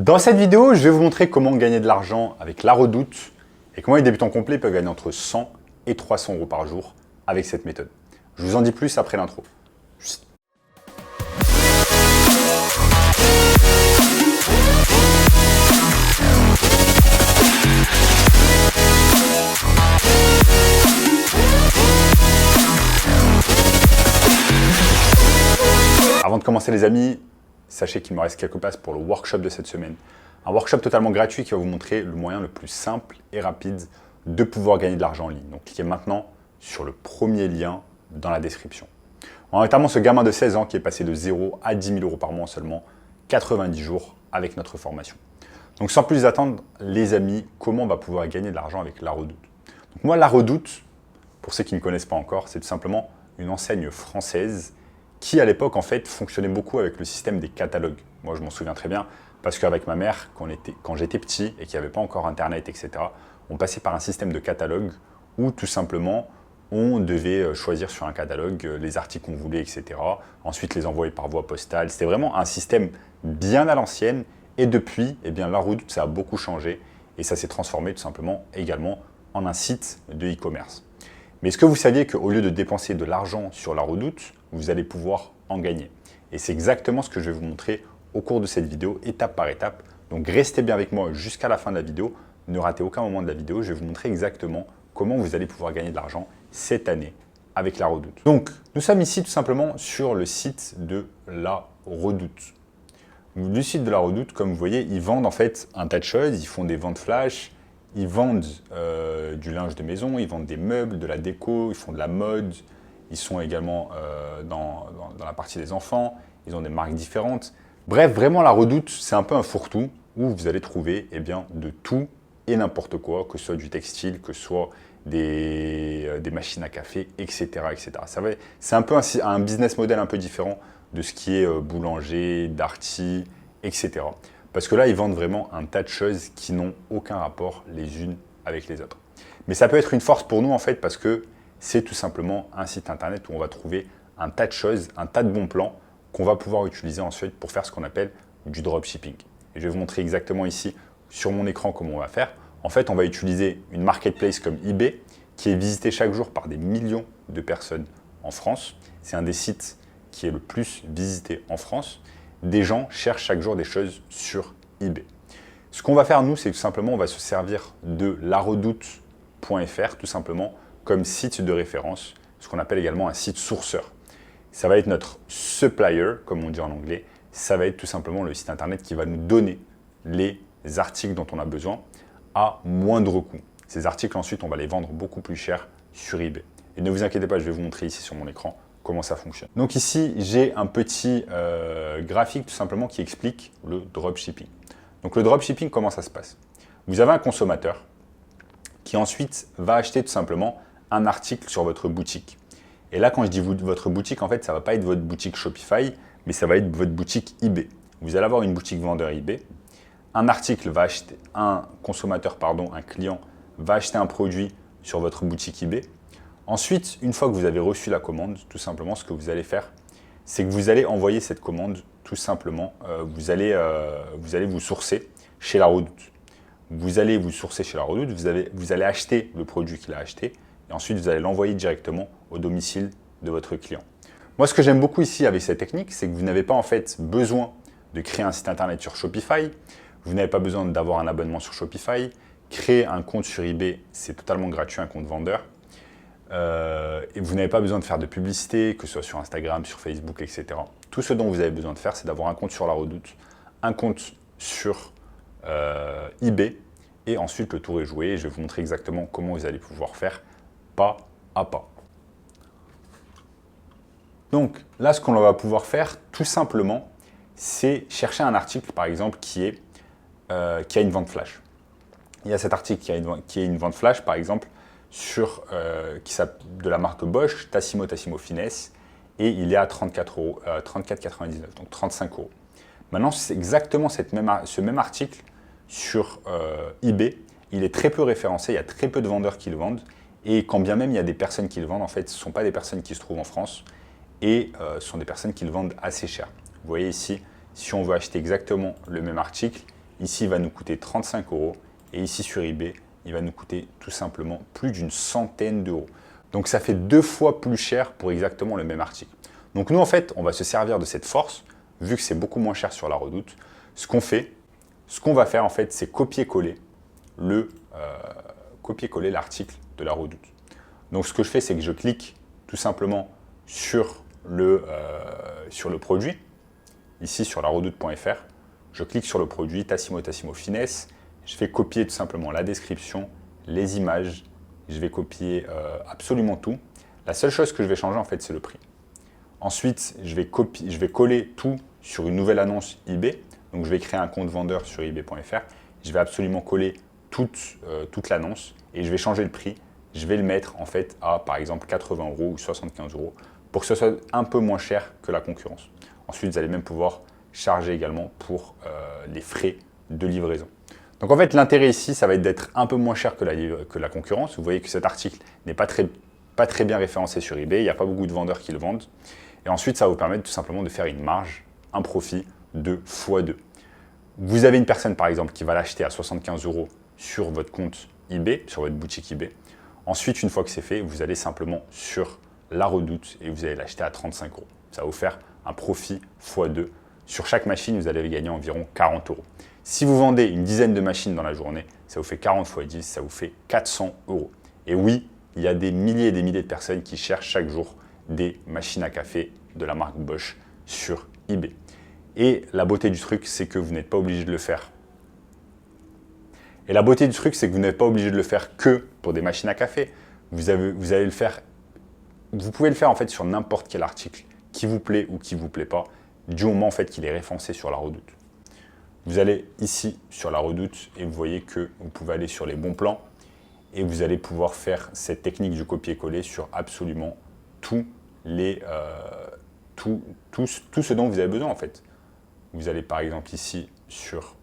Dans cette vidéo, je vais vous montrer comment gagner de l'argent avec La Redoute et comment les débutants complets peuvent gagner entre 100 et 300 euros par jour avec cette méthode. Je vous en dis plus après l'intro. Avant de commencer les amis, sachez qu'il me reste quelques places pour le workshop de cette semaine. Un workshop totalement gratuit qui va vous montrer le moyen le plus simple et rapide de pouvoir gagner de l'argent en ligne. Donc cliquez maintenant sur le premier lien dans la description. On a notamment ce gamin de 16 ans qui est passé de 0 à 10 000 euros par mois en seulement 90 jours avec notre formation. Donc sans plus attendre les amis, comment on va pouvoir gagner de l'argent avec La Redoute? Donc moi La Redoute, pour ceux qui ne connaissent pas encore, c'est tout simplement une enseigne française qui à l'époque en fait fonctionnait beaucoup avec le système des catalogues. Moi je m'en souviens très bien parce qu'avec ma mère, quand j'étais petit et qu'il n'y avait pas encore internet, etc., on passait par un système de catalogue où tout simplement on devait choisir sur un catalogue les articles qu'on voulait, etc. Ensuite les envoyer par voie postale. C'était vraiment un système bien à l'ancienne et depuis, eh bien, La Redoute ça a beaucoup changé et ça s'est transformé tout simplement également en un site de e-commerce. Mais est-ce que vous saviez qu'au lieu de dépenser de l'argent sur La Redoute, vous allez pouvoir en gagner? Et c'est exactement ce que je vais vous montrer au cours de cette vidéo, étape par étape. Donc restez bien avec moi jusqu'à la fin de la vidéo. Ne ratez aucun moment de la vidéo. Je vais vous montrer exactement comment vous allez pouvoir gagner de l'argent cette année avec La Redoute. Donc nous sommes ici tout simplement sur le site de La Redoute. Le site de La Redoute, comme vous voyez, ils vendent en fait un tas de choses. Ils font des ventes flash. Ils vendent du linge de maison, ils vendent des meubles, de la déco, ils font de la mode. Ils sont également dans la partie des enfants. Ils ont des marques différentes. Bref, vraiment La Redoute, c'est un peu un fourre-tout où vous allez trouver bien, de tout et n'importe quoi, que ce soit du textile, que ce soit des machines à café, etc. etc. C'est un peu un business model un peu différent de ce qui est boulanger, darty, etc. Parce que là, ils vendent vraiment un tas de choses qui n'ont aucun rapport les unes avec les autres. Mais ça peut être une force pour nous en fait parce que c'est tout simplement un site internet où on va trouver un tas de choses, un tas de bons plans qu'on va pouvoir utiliser ensuite pour faire ce qu'on appelle du dropshipping. Et je vais vous montrer exactement ici sur mon écran comment on va faire. En fait, on va utiliser une marketplace comme eBay qui est visitée chaque jour par des millions de personnes en France. C'est un des sites qui est le plus visité en France. Des gens cherchent chaque jour des choses sur eBay. Ce qu'on va faire, nous, c'est tout simplement, on va se servir de laredoute.fr, tout simplement, comme site de référence, ce qu'on appelle également un site sourceur. Ça va être notre supplier, comme on dit en anglais. Ça va être tout simplement le site internet qui va nous donner les articles dont on a besoin à moindre coût. Ces articles, ensuite, on va les vendre beaucoup plus cher sur eBay. Et ne vous inquiétez pas, je vais vous montrer ici sur mon écran comment ça fonctionne. Donc ici, j'ai un petit graphique tout simplement qui explique le dropshipping. Donc le dropshipping, comment ça se passe? Vous avez un consommateur qui ensuite va acheter tout simplement un article sur votre boutique. Et là, quand je dis votre boutique, en fait, ça ne va pas être votre boutique Shopify, mais ça va être votre boutique eBay. Vous allez avoir une boutique vendeur eBay. Un client va acheter un produit sur votre boutique eBay. Ensuite, une fois que vous avez reçu la commande, tout simplement, ce que vous allez faire, c'est que vous allez envoyer cette commande, tout simplement, vous allez vous sourcer chez La Redoute. Vous allez vous sourcer chez La Redoute, vous allez acheter le produit qu'il a acheté, et ensuite vous allez l'envoyer directement au domicile de votre client. Moi, ce que j'aime beaucoup ici avec cette technique, c'est que vous n'avez pas en fait besoin de créer un site internet sur Shopify, vous n'avez pas besoin d'avoir un abonnement sur Shopify, créer un compte sur eBay, c'est totalement gratuit, un compte vendeur. Et vous n'avez pas besoin de faire de publicité, que ce soit sur Instagram, sur Facebook, etc. Tout ce dont vous avez besoin de faire, c'est d'avoir un compte sur La Redoute, un compte sur eBay, et ensuite le tour est joué. Je vais vous montrer exactement comment vous allez pouvoir faire pas à pas. Donc là, ce qu'on va pouvoir faire, tout simplement, c'est chercher un article, par exemple, qui a une vente flash. Il y a cet article qui a une vente flash, par exemple, de la marque Bosch, Tassimo Finesse, et il est à 34,99 donc 35 euros. Maintenant, c'est exactement ce même article sur eBay. Il est très peu référencé, il y a très peu de vendeurs qui le vendent, et quand bien même il y a des personnes qui le vendent, en fait, ce ne sont pas des personnes qui se trouvent en France, et ce sont des personnes qui le vendent assez cher. Vous voyez ici, si on veut acheter exactement le même article, Ici, il va nous coûter 35 €. Et ici, sur eBay, il va nous coûter tout simplement plus d'une centaine d'euros. Donc, ça fait 2 fois plus cher pour exactement le même article. Donc, nous, en fait, on va se servir de cette force, vu que c'est beaucoup moins cher sur La Redoute. Ce qu'on va faire, en fait, c'est copier-coller l'article de La Redoute. Donc, ce que je fais, c'est que je clique tout simplement sur le produit, ici sur laredoute.fr. Je clique sur le produit Tassimo Finesse. Je vais copier tout simplement la description, les images. Je vais copier absolument tout. La seule chose que je vais changer, en fait, c'est le prix. Ensuite, je vais coller tout sur une nouvelle annonce eBay. Donc, je vais créer un compte vendeur sur ebay.fr. Je vais absolument coller toute l'annonce et je vais changer le prix. Je vais le mettre en fait à, par exemple, 80 € ou 75 € pour que ce soit un peu moins cher que la concurrence. Ensuite, vous allez même pouvoir charger également pour les frais de livraison. Donc, en fait, l'intérêt ici, ça va être d'être un peu moins cher que la concurrence. Vous voyez que cet article n'est pas très bien référencé sur eBay. Il n'y a pas beaucoup de vendeurs qui le vendent. Et ensuite, ça va vous permettre tout simplement de faire une marge, un profit de x2. Vous avez une personne, par exemple, qui va l'acheter à 75 € sur votre compte eBay, sur votre boutique eBay. Ensuite, une fois que c'est fait, vous allez simplement sur La Redoute et vous allez l'acheter à 35 €. Ça va vous faire un profit x2. Sur chaque machine, vous allez gagner environ 40 €. Si vous vendez une dizaine de machines dans la journée, ça vous fait 40 x 10, ça vous fait 400 €. Et oui, il y a des milliers et des milliers de personnes qui cherchent chaque jour des machines à café de la marque Bosch sur eBay. Et la beauté du truc, c'est que vous n'êtes pas obligé de le faire. Et la beauté du truc, c'est que vous n'êtes pas obligé de le faire que pour des machines à café. Vous allez le faire. Vous pouvez le faire en fait sur n'importe quel article qui vous plaît ou qui vous plaît pas, du moment en fait qu'il est référencé sur La Redoute. Vous allez ici sur La Redoute et vous voyez que vous pouvez aller sur les bons plans et vous allez pouvoir faire cette technique du copier-coller sur absolument tout ce dont vous avez besoin en fait. Vous allez par exemple ici sur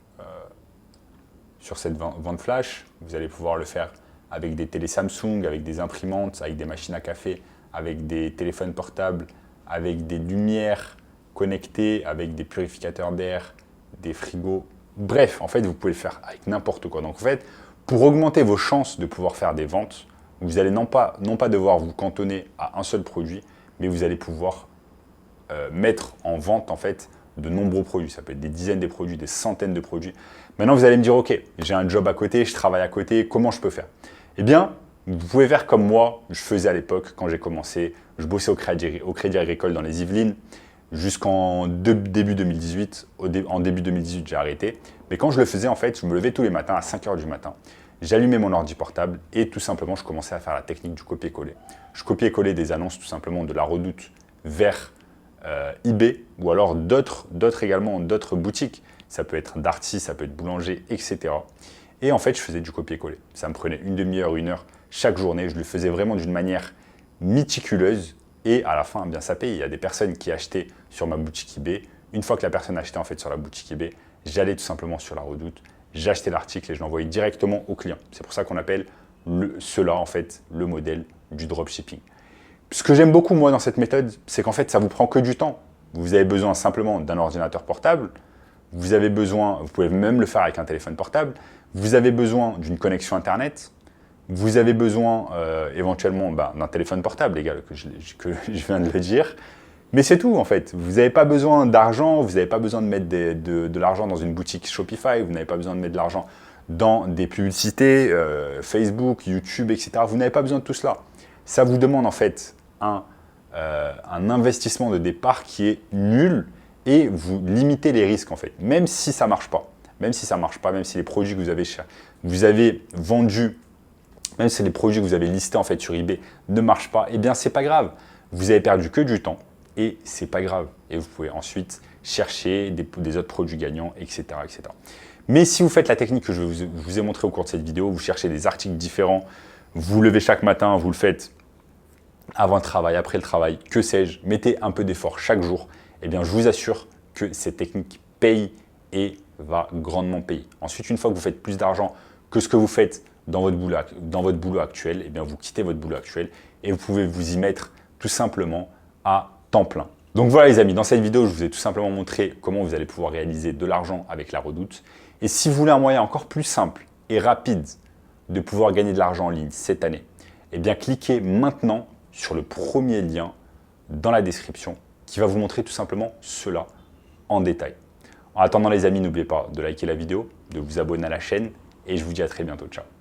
cette vente flash, vous allez pouvoir le faire avec des télé Samsung, avec des imprimantes, avec des machines à café, avec des téléphones portables, avec des lumières connectées, avec des purificateurs d'air, des frigos. Bref, en fait, vous pouvez le faire avec n'importe quoi. Donc en fait, pour augmenter vos chances de pouvoir faire des ventes, vous allez non pas devoir vous cantonner à un seul produit, mais vous allez pouvoir mettre en vente en fait de nombreux produits. Ça peut être des dizaines de produits, des centaines de produits. Maintenant, vous allez me dire, ok, j'ai un job à côté, je travaille à côté, comment je peux faire? Eh bien, vous pouvez faire comme moi, je faisais à l'époque quand j'ai commencé. Je bossais au Crédit Agricole dans les Yvelines jusqu'en début 2018. En début 2018, j'ai arrêté. Mais quand je le faisais, en fait, je me levais tous les matins à 5 h du matin. J'allumais mon ordi portable et tout simplement, je commençais à faire la technique du copier-coller. Je copiais-collais des annonces tout simplement de La Redoute vers eBay ou alors d'autres boutiques. Ça peut être Darty, ça peut être Boulanger, etc. Et en fait, je faisais du copier-coller. Ça me prenait une demi-heure, 1 heure chaque journée. Je le faisais vraiment d'une manière méticuleuse. Et à la fin, bien ça paye. Il y a des personnes qui achetaient sur ma boutique eBay. Une fois que la personne achetait en fait sur la boutique eBay, j'allais tout simplement sur La Redoute, j'achetais l'article et je l'envoyais directement au client. C'est pour ça qu'on appelle cela en fait le modèle du dropshipping. Ce que j'aime beaucoup moi dans cette méthode, c'est qu'en fait ça vous prend que du temps. Vous avez besoin simplement d'un ordinateur portable. Vous pouvez même le faire avec un téléphone portable. Vous avez besoin d'une connexion Internet. Vous avez besoin éventuellement d'un téléphone portable, égal que je viens de le dire. Mais c'est tout en fait. Vous n'avez pas besoin d'argent, vous n'avez pas besoin de mettre de l'argent dans une boutique Shopify, vous n'avez pas besoin de mettre de l'argent dans des publicités, Facebook, YouTube, etc. Vous n'avez pas besoin de tout cela. Ça vous demande en fait un investissement de départ qui est nul et vous limitez les risques en fait. Même si ça ne marche pas, même si les produits que vous avez vendus, même si les produits que vous avez listés en fait sur eBay ne marchent pas, eh bien c'est pas grave. Vous avez perdu que du temps et c'est pas grave. Et vous pouvez ensuite chercher des autres produits gagnants, etc., etc. Mais si vous faites la technique que je vous ai montré au cours de cette vidéo, vous cherchez des articles différents, vous vous levez chaque matin, vous le faites avant le travail, après le travail, que sais-je, mettez un peu d'effort chaque jour, eh bien je vous assure que cette technique paye et va grandement payer. Ensuite, une fois que vous faites plus d'argent que ce que vous faites dans votre boulot actuel, eh bien vous quittez votre boulot actuel et vous pouvez vous y mettre tout simplement à temps plein. Donc voilà les amis, dans cette vidéo, je vous ai tout simplement montré comment vous allez pouvoir réaliser de l'argent avec La Redoute. Et si vous voulez un moyen encore plus simple et rapide de pouvoir gagner de l'argent en ligne cette année, eh bien cliquez maintenant sur le premier lien dans la description qui va vous montrer tout simplement cela en détail. En attendant les amis, n'oubliez pas de liker la vidéo, de vous abonner à la chaîne et je vous dis à très bientôt. Ciao.